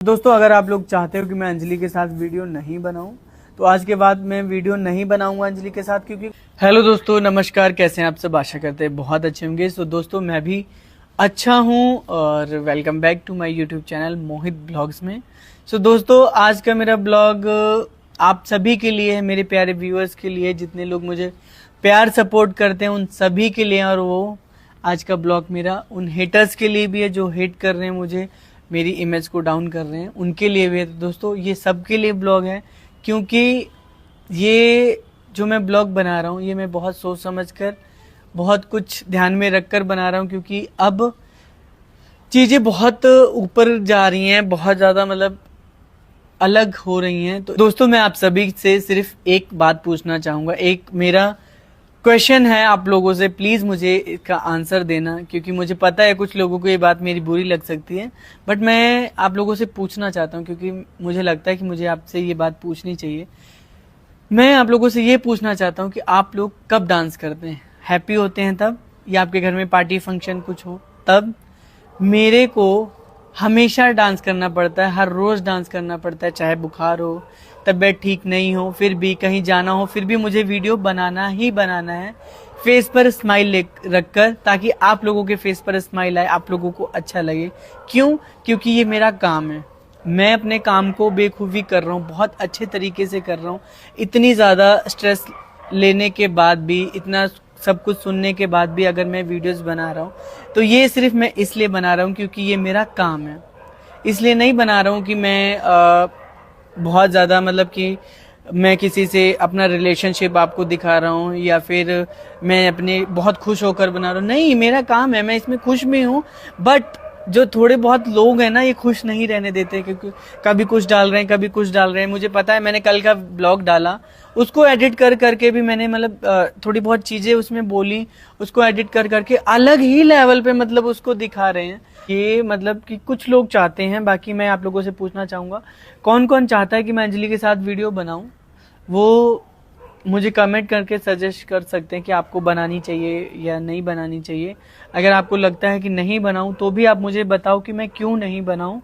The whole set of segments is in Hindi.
दोस्तों अगर आप लोग चाहते हो कि मैं अंजलि के साथ वीडियो नहीं बनाऊं तो आज के बाद मैं वीडियो नहीं बनाऊंगा अंजलि के साथ, क्योंकि हेलो दोस्तों, नमस्कार, कैसे हैं आप सब। आशा करते हैं बहुत अच्छे होंगे। तो दोस्तों मैं भी अच्छा हूं और welcome back to my YouTube channel Mohit vlogs में। सो दोस्तों आज का मेरा ब्लॉग आप सभी के लिए है, मेरे प्यारे व्यूअर्स के लिए, जितने लोग मुझे प्यार सपोर्ट करते हैं उन सभी के लिए। और वो आज का ब्लॉग मेरा उन हेटर्स के लिए भी है जो हेट कर रहे हैं मुझे, मेरी इमेज को डाउन कर रहे हैं, उनके लिए भी है। तो दोस्तों ये सबके लिए ब्लॉग है, क्योंकि ये जो मैं ब्लॉग बना रहा हूँ ये मैं बहुत सोच समझ कर, बहुत कुछ ध्यान में रख कर बना रहा हूँ, क्योंकि अब चीज़ें बहुत ऊपर जा रही हैं, बहुत ज़्यादा मतलब अलग हो रही हैं। तो दोस्तों मैं आप सभी से सिर्फ एक बात पूछना चाहूँगा, एक मेरा क्वेश्चन है आप लोगों से, प्लीज़ मुझे इसका आंसर देना, क्योंकि मुझे पता है कुछ लोगों को ये बात मेरी बुरी लग सकती है, बट मैं आप लोगों से पूछना चाहता हूँ क्योंकि मुझे लगता है कि मुझे आपसे ये बात पूछनी चाहिए। मैं आप लोगों से ये पूछना चाहता हूँ कि आप लोग कब डांस करते हैं? हैप्पी होते हैं तब, या आपके घर में पार्टी फंक्शन कुछ हो तब? मेरे को हमेशा डांस करना पड़ता है, हर रोज़ डांस करना पड़ता है, चाहे बुखार हो, तबीयत ठीक नहीं हो, फिर भी कहीं जाना हो, फिर भी मुझे वीडियो बनाना ही बनाना है, फेस पर स्माइल रखकर, ताकि आप लोगों के फेस पर स्माइल आए, आप लोगों को अच्छा लगे। क्यों? क्योंकि ये मेरा काम है। मैं अपने काम को बेखूबी कर रहा हूँ, बहुत अच्छे तरीके से कर रहा हूँ। इतनी ज़्यादा स्ट्रेस लेने के बाद भी, इतना सब कुछ सुनने के बाद भी अगर मैं वीडियोस बना रहा हूँ तो ये सिर्फ मैं इसलिए बना रहा हूँ क्योंकि ये मेरा काम है। इसलिए नहीं बना रहा हूँ कि मैं बहुत ज़्यादा मतलब कि मैं किसी से अपना रिलेशनशिप आपको दिखा रहा हूँ, या फिर मैं अपने बहुत खुश होकर बना रहा हूँ। नहीं, मेरा काम है, मैं इसमें खुश भी हूँ, बट जो थोड़े बहुत लोग हैं ना ये खुश नहीं रहने देते, क्योंकि कभी कुछ डाल रहे हैं, कभी कुछ डाल रहे हैं। मुझे पता है, मैंने कल का ब्लॉग डाला, उसको एडिट कर करके भी मैंने मतलब थोड़ी बहुत चीज़ें उसमें बोली, उसको एडिट कर करके अलग ही लेवल पे मतलब उसको दिखा रहे हैं। ये मतलब कि कुछ लोग चाहते हैं। बाकी मैं आप लोगों से पूछना चाहूँगा, कौन कौन चाहता है कि मैं अंजलि के साथ वीडियो बनाऊँ? वो मुझे कमेंट करके सजेस्ट कर सकते हैं कि आपको बनानी चाहिए या नहीं बनानी चाहिए। अगर आपको लगता है कि नहीं बनाऊं तो भी आप मुझे बताओ कि मैं क्यों नहीं बनाऊं,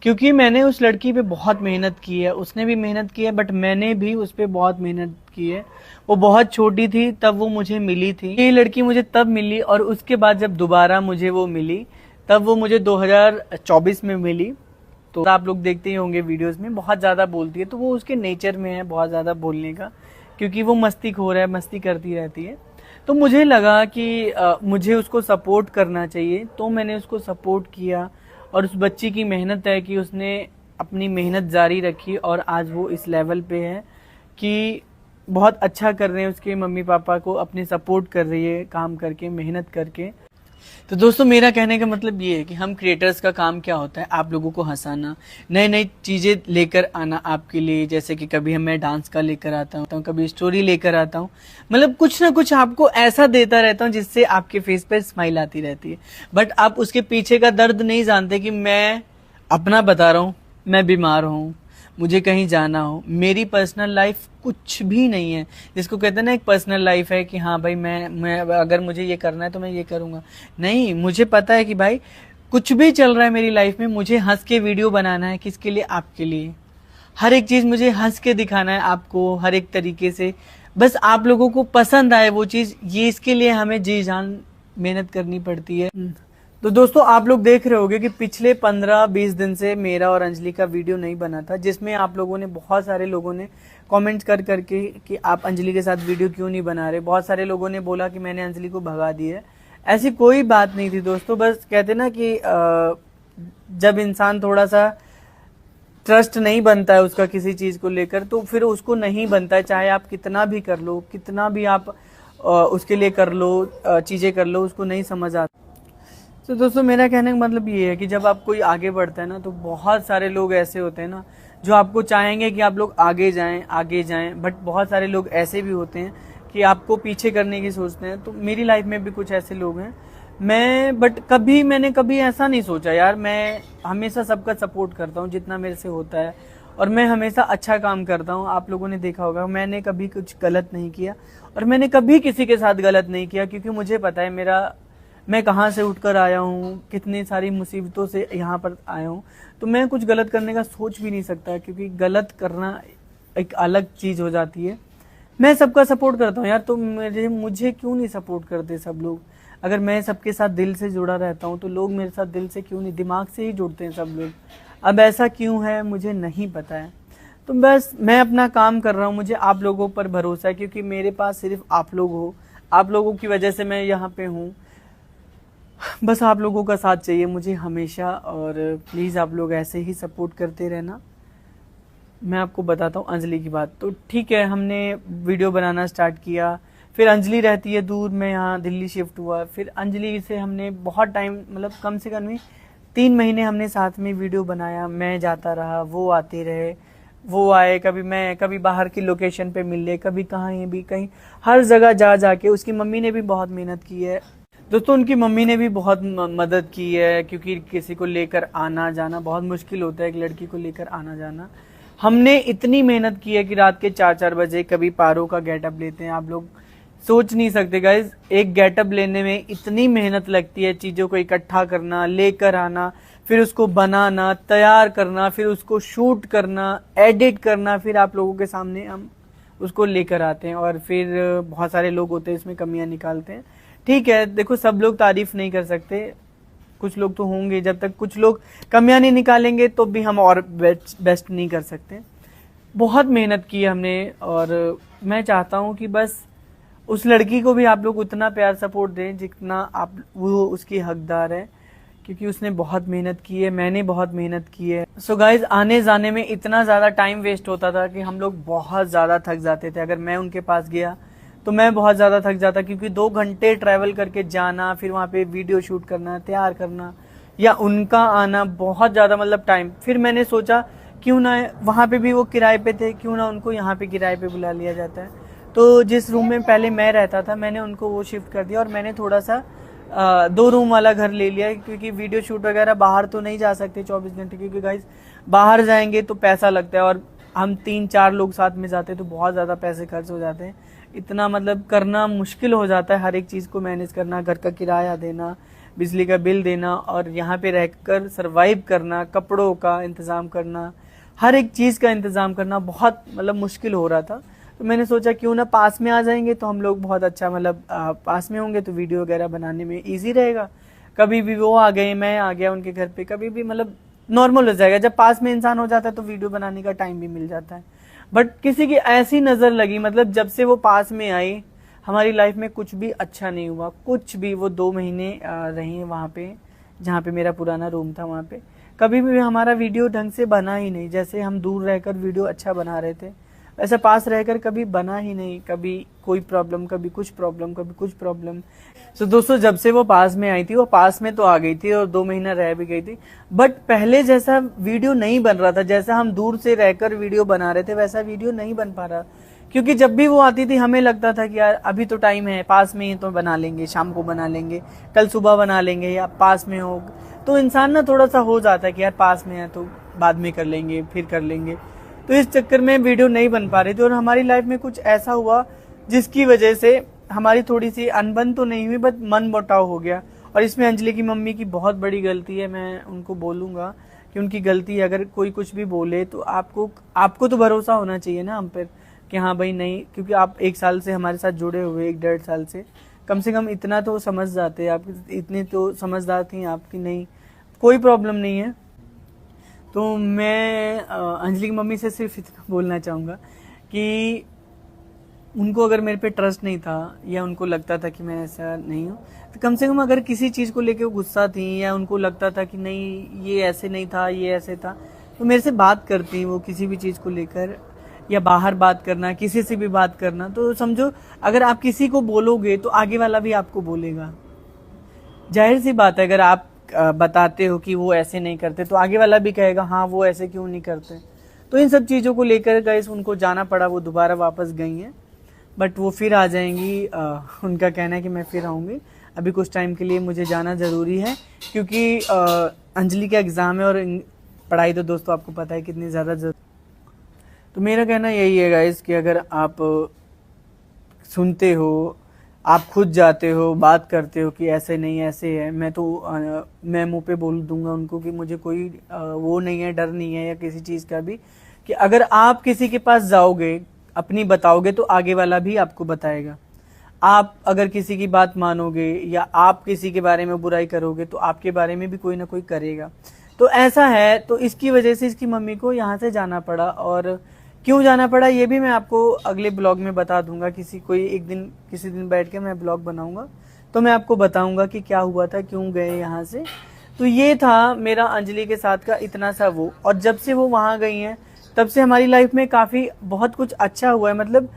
क्योंकि मैंने उस लड़की पे बहुत मेहनत की है, उसने भी मेहनत की है, बट मैंने भी उस पर बहुत मेहनत की है। वो बहुत छोटी थी तब वो मुझे मिली थी, ये लड़की मुझे तब मिली, और उसके बाद जब दोबारा मुझे वो मिली तब वो मुझे 2024 में मिली। तो आप लोग देखते ही होंगे वीडियोस में, बहुत ज़्यादा बोलती है, तो वो उसके नेचर में है बहुत ज़्यादा बोलने का, क्योंकि वो मस्ती खो रहा है, मस्ती करती रहती है। तो मुझे लगा कि मुझे उसको सपोर्ट करना चाहिए, तो मैंने उसको सपोर्ट किया। और उस बच्ची की मेहनत है कि उसने अपनी मेहनत जारी रखी और आज वो इस लेवल पे है कि बहुत अच्छा कर रहे हैं, उसके मम्मी पापा को अपने सपोर्ट कर रही है काम करके, मेहनत करके। तो दोस्तों मेरा कहने का मतलब ये है कि हम क्रिएटर्स का काम क्या होता है, आप लोगों को हंसाना, नई नई चीज़ें लेकर आना आपके लिए। जैसे कि कभी मैं डांस का लेकर आता हूँ, कभी स्टोरी लेकर आता हूँ, मतलब कुछ ना कुछ आपको ऐसा देता रहता हूँ जिससे आपके फेस पर स्माइल आती रहती है। बट आप उसके पीछे का दर्द नहीं जानते कि मैं अपना बता रहा हूँ, मैं बीमार हूँ, मुझे कहीं जाना हो, मेरी पर्सनल लाइफ कुछ भी नहीं है। जिसको कहते हैं ना एक पर्सनल लाइफ है कि हाँ भाई मैं अगर मुझे ये करना है तो मैं ये करूँगा। नहीं, मुझे पता है कि भाई कुछ भी चल रहा है मेरी लाइफ में, मुझे हंस के वीडियो बनाना है। किसके लिए? आपके लिए। हर एक चीज़ मुझे हंस के दिखाना है आपको, हर एक तरीके से, बस आप लोगों को पसंद आए वो चीज़। ये इसके लिए हमें जी जान मेहनत करनी पड़ती है। तो दोस्तों आप लोग देख रहे होंगे कि पिछले 15-20 दिन से मेरा और अंजलि का वीडियो नहीं बना था, जिसमें आप लोगों ने, बहुत सारे लोगों ने कमेंट कर करके कि आप अंजलि के साथ वीडियो क्यों नहीं बना रहे। बहुत सारे लोगों ने बोला कि मैंने अंजलि को भगा दी है। ऐसी कोई बात नहीं थी दोस्तों, बस कहते ना कि जब इंसान थोड़ा सा ट्रस्ट नहीं बनता है उसका किसी चीज़ को लेकर, तो फिर उसको नहीं बनता है, चाहे आप कितना भी कर लो, कितना भी आप उसके लिए कर लो, चीज़ें कर लो, उसको नहीं समझ आता। तो दोस्तों मेरा कहने का मतलब ये है कि जब आप कोई आगे बढ़ता है ना, तो बहुत सारे लोग ऐसे होते हैं ना जो आपको चाहेंगे कि आप लोग आगे जाएं, बट बहुत सारे लोग ऐसे भी होते हैं कि आपको पीछे करने की सोचते हैं। तो मेरी लाइफ में भी कुछ ऐसे लोग हैं। मैंने कभी ऐसा नहीं सोचा यार, मैं हमेशा सबका सपोर्ट करता हूँ जितना मेरे से होता है, और मैं हमेशा अच्छा काम करता हूँ। आप लोगों ने देखा होगा मैंने कभी कुछ गलत नहीं किया, और मैंने कभी किसी के साथ गलत नहीं किया, क्योंकि मुझे पता है मैं कहाँ से उठकर आया हूँ, कितनी सारी मुसीबतों से यहाँ पर आया हूँ। तो मैं कुछ गलत करने का सोच भी नहीं सकता, क्योंकि गलत करना एक अलग चीज़ हो जाती है। मैं सबका सपोर्ट करता हूँ यार, तो मुझे क्यों नहीं सपोर्ट करते सब लोग? अगर मैं सबके साथ दिल से जुड़ा रहता हूँ तो लोग मेरे साथ दिल से क्यों नहीं, दिमाग से ही जुड़ते हैं सब लोग। अब ऐसा क्यों है मुझे नहीं पता है। तो बस मैं अपना काम कर रहा हूँ, मुझे आप लोगों पर भरोसा है, क्योंकि मेरे पास सिर्फ आप लोग हो। आप लोगों की वजह से मैं यहाँ पे हूँ। बस आप लोगों का साथ चाहिए मुझे हमेशा, और प्लीज़ आप लोग ऐसे ही सपोर्ट करते रहना। मैं आपको बताता हूँ अंजलि की बात। तो ठीक है, हमने वीडियो बनाना स्टार्ट किया, फिर अंजलि रहती है दूर, मैं यहाँ दिल्ली शिफ्ट हुआ। फिर अंजलि से हमने बहुत टाइम, मतलब कम से कम 3 महीने हमने साथ में वीडियो बनाया। मैं जाता रहा, वो आते रहे, वो आए, कभी मैं, कभी बाहर की लोकेशन पे मिल ले, कभी कहीं भी, कहीं हर जगह जा जाके। उसकी मम्मी ने भी बहुत मेहनत की है दोस्तों, उनकी मम्मी ने भी बहुत मदद की है, क्योंकि किसी को लेकर आना जाना बहुत मुश्किल होता है, एक लड़की को लेकर आना जाना। हमने इतनी मेहनत की है कि रात के 4-4 बजे कभी पारो का गेटअप लेते हैं। आप लोग सोच नहीं सकते गाइज, एक गेटअप लेने में इतनी मेहनत लगती है, चीज़ों को इकट्ठा करना, लेकर आना, फिर उसको बनाना, तैयार करना, फिर उसको शूट करना, एडिट करना, फिर आप लोगों के सामने हम उसको लेकर आते हैं। और फिर बहुत सारे लोग होते हैं इसमें कमियां निकालते हैं। ठीक है, देखो सब लोग तारीफ नहीं कर सकते, कुछ लोग तो होंगे, जब तक कुछ लोग कमियां नहीं निकालेंगे तो भी हम और बेस्ट नहीं कर सकते। बहुत मेहनत की है हमने, और मैं चाहता हूं कि बस उस लड़की को भी आप लोग उतना प्यार सपोर्ट दें जितना आप वो उसकी हकदार है, क्योंकि उसने बहुत मेहनत की है, मैंने बहुत मेहनत की है। सो गाइज, आने जाने में इतना ज़्यादा टाइम वेस्ट होता था कि हम लोग बहुत ज़्यादा थक जाते थे। अगर मैं उनके पास गया तो मैं बहुत ज़्यादा थक जाता, क्योंकि 2 घंटे ट्रैवल करके जाना, फिर वहाँ पे वीडियो शूट करना, तैयार करना, या उनका आना, बहुत ज़्यादा मतलब टाइम। फिर मैंने सोचा क्यों ना, वहाँ पे भी वो किराए पे थे, क्यों ना उनको यहाँ पे किराए पे बुला लिया जाता है। तो जिस रूम में पहले मैं रहता था, मैंने उनको वो शिफ्ट कर दिया, और मैंने थोड़ा सा 2 रूम वाला घर ले लिया, क्योंकि वीडियो शूट वगैरह बाहर तो नहीं जा सकते 24 घंटे, क्योंकि गाइज बाहर जाएंगे तो पैसा लगता है, और हम 3-4 लोग साथ में जाते हैं तो बहुत ज़्यादा पैसे खर्च हो जाते हैं। इतना मतलब करना मुश्किल हो जाता है, हर एक चीज़ को मैनेज करना, घर का किराया देना, बिजली का बिल देना, और यहाँ पे रहकर सरवाइव करना, कपड़ों का इंतज़ाम करना, हर एक चीज़ का इंतज़ाम करना बहुत मतलब मुश्किल हो रहा था। तो मैंने सोचा क्यों ना पास में आ जाएंगे तो हम लोग बहुत अच्छा, मतलब पास में होंगे तो वीडियो वगैरह बनाने में इजी रहेगा। कभी भी वो आ गए, मैं आ गया उनके घर पे, कभी भी मतलब नॉर्मल हो जाएगा। जब पास में इंसान हो जाता है तो वीडियो बनाने का टाइम भी मिल जाता है। बट किसी की ऐसी नज़र लगी, मतलब जब से वो पास में आई हमारी लाइफ में कुछ भी अच्छा नहीं हुआ, कुछ भी। वो 2 महीने रही वहाँ पे, जहाँ पे मेरा पुराना रूम था, वहाँ पे कभी भी हमारा वीडियो ढंग से बना ही नहीं। जैसे हम दूर रहकर वीडियो अच्छा बना रहे थे, वैसे पास रहकर कभी बना ही नहीं। कभी कोई प्रॉब्लम, कभी कुछ प्रॉब्लम, कभी कुछ प्रॉब्लम। सो दोस्तों, जब से वो पास में आई थी, वो पास में तो आ गई थी और 2 महीना रह भी गई थी, बट पहले जैसा वीडियो नहीं बन रहा था। जैसा हम दूर से रहकर वीडियो बना रहे थे वैसा वीडियो नहीं बन पा रहा, क्योंकि जब भी वो आती थी हमें लगता था कि यार अभी तो टाइम है, पास में ही तो बना लेंगे, शाम को बना लेंगे, कल सुबह बना लेंगे, या पास में हो तो इंसान ना थोड़ा सा हो जाता है कि यार पास में है तो बाद में कर लेंगे, फिर कर लेंगे। तो इस चक्कर में वीडियो नहीं बन पा रही थी, और हमारी लाइफ में कुछ ऐसा हुआ जिसकी वजह से हमारी थोड़ी सी अनबन तो नहीं हुई, बट मन मुटाव हो गया। और इसमें अंजलि की मम्मी की बहुत बड़ी गलती है। मैं उनको बोलूँगा कि उनकी गलती है। अगर कोई कुछ भी बोले तो आपको तो भरोसा होना चाहिए ना हम पर, कि हाँ भाई नहीं, क्योंकि आप 1 साल से हमारे साथ जुड़े हुए, 1-1.5 साल से, कम से कम इतना तो समझ जाते, आप इतने तो समझदार थी आपकी, नहीं कोई प्रॉब्लम नहीं है। तो मैं अंजलि की मम्मी से सिर्फ इतना बोलना चाहूँगा कि उनको अगर मेरे पे ट्रस्ट नहीं था, या उनको लगता था कि मैं ऐसा नहीं हूँ, तो कम से कम अगर किसी चीज़ को लेके वो गुस्सा थी, या उनको लगता था कि नहीं ये ऐसे नहीं था, ये ऐसे था, तो मेरे से बात करती वो किसी भी चीज़ को लेकर, या बाहर बात करना, किसी से भी बात करना। तो समझो अगर आप किसी को बोलोगे तो आगे वाला भी आपको बोलेगा। जाहिर सी बात है, अगर आप बताते हो कि वो ऐसे नहीं करते तो आगे वाला भी कहेगा हाँ वो ऐसे क्यों नहीं करते। तो इन सब चीज़ों को लेकर गाइस उनको जाना पड़ा, वो दोबारा वापस गई हैं, बट वो फिर आ जाएंगी। उनका कहना है कि मैं फिर आऊँगी, अभी कुछ टाइम के लिए मुझे जाना ज़रूरी है, क्योंकि अंजलि का एग्ज़ाम है, और पढ़ाई तो दोस्तों आपको पता है कितनी ज़्यादा तो मेरा कहना यही है गाइस कि अगर आप सुनते हो, आप खुद जाते हो, बात करते हो कि ऐसे नहीं ऐसे है, मैं मुंह पे बोल दूंगा उनको कि मुझे कोई वो नहीं है, डर नहीं है या किसी चीज़ का भी, कि अगर आप किसी के पास जाओगे, अपनी बताओगे तो आगे वाला भी आपको बताएगा। आप अगर किसी की बात मानोगे या आप किसी के बारे में बुराई करोगे तो आपके बारे में भी कोई ना कोई करेगा। तो ऐसा है, तो इसकी वजह से इसकी मम्मी को यहाँ से जाना पड़ा। और क्यों जाना पड़ा ये भी मैं आपको अगले ब्लॉग में बता दूंगा। किसी दिन बैठ के मैं ब्लॉग बनाऊंगा तो मैं आपको बताऊंगा कि क्या हुआ था, क्यों गए यहाँ से। तो ये था मेरा अंजलि के साथ का इतना सा वो। और जब से वो वहाँ गई हैं तब से हमारी लाइफ में काफ़ी बहुत कुछ अच्छा हुआ है। मतलब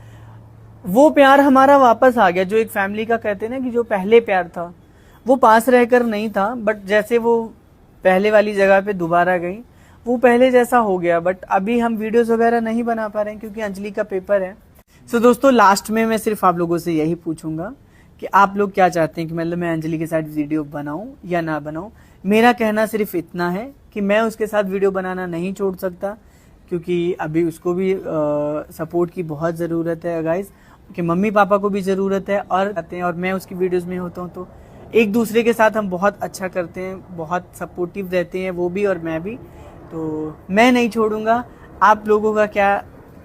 वो प्यार हमारा वापस आ गया, जो एक फैमिली का कहते हैं ना कि जो पहले प्यार था वो पास रहकर नहीं था, बट जैसे वो पहले वाली जगह पे दोबारा गई वो पहले जैसा हो गया। बट अभी हम वीडियोस वगैरह नहीं बना पा रहे हैं क्योंकि अंजलि का पेपर है। सो दोस्तों, लास्ट में मैं सिर्फ आप लोगों से यही पूछूंगा कि आप लोग क्या चाहते हैं कि मतलब मैं अंजलि के साथ वीडियो बनाऊं या ना बनाऊं। मेरा कहना सिर्फ इतना है कि मैं उसके साथ वीडियो बनाना नहीं छोड़ सकता, क्योंकि अभी उसको भी सपोर्ट की बहुत ज़रूरत है गाइज, कि मम्मी पापा को भी ज़रूरत है। और मैं उसकी वीडियोस में होता हूँ तो एक दूसरे के साथ हम बहुत अच्छा करते हैं, बहुत सपोर्टिव रहते हैं वो भी और मैं भी। तो मैं नहीं छोड़ूंगा। आप लोगों का क्या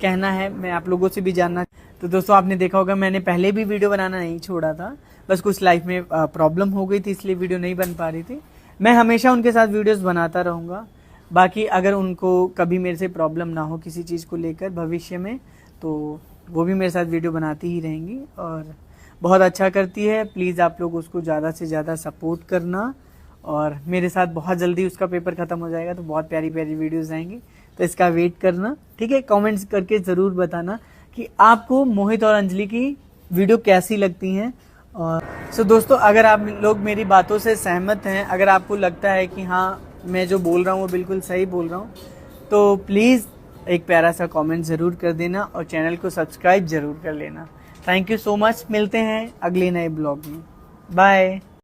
कहना है मैं आप लोगों से भी जानना। तो दोस्तों, आपने देखा होगा मैंने पहले भी वीडियो बनाना नहीं छोड़ा था, बस कुछ लाइफ में प्रॉब्लम हो गई थी इसलिए वीडियो नहीं बन पा रही थी। मैं हमेशा उनके साथ वीडियोस बनाता रहूँगा। बाकी अगर उनको कभी मेरे से प्रॉब्लम ना हो किसी चीज़ को लेकर भविष्य में, तो वो भी मेरे साथ वीडियो बनाती ही रहेंगी और बहुत अच्छा करती है। प्लीज़ आप लोग उसको ज़्यादा से ज़्यादा सपोर्ट करना। और मेरे साथ बहुत जल्दी उसका पेपर ख़त्म हो जाएगा तो बहुत प्यारी प्यारी वीडियोस आएंगी, तो इसका वेट करना, ठीक है। कमेंट्स करके ज़रूर बताना कि आपको मोहित और अंजलि की वीडियो कैसी लगती हैं। और सो दोस्तों, अगर आप लोग मेरी बातों से सहमत हैं, अगर आपको लगता है कि हाँ मैं जो बोल रहा हूँ वो बिल्कुल सही बोल रहा हूँ, तो प्लीज़ एक प्यारा सा कमेंट ज़रूर कर देना और चैनल को सब्सक्राइब ज़रूर कर लेना। Thank you so much. मिलते हैं अगले नए ब्लॉग में। बाय।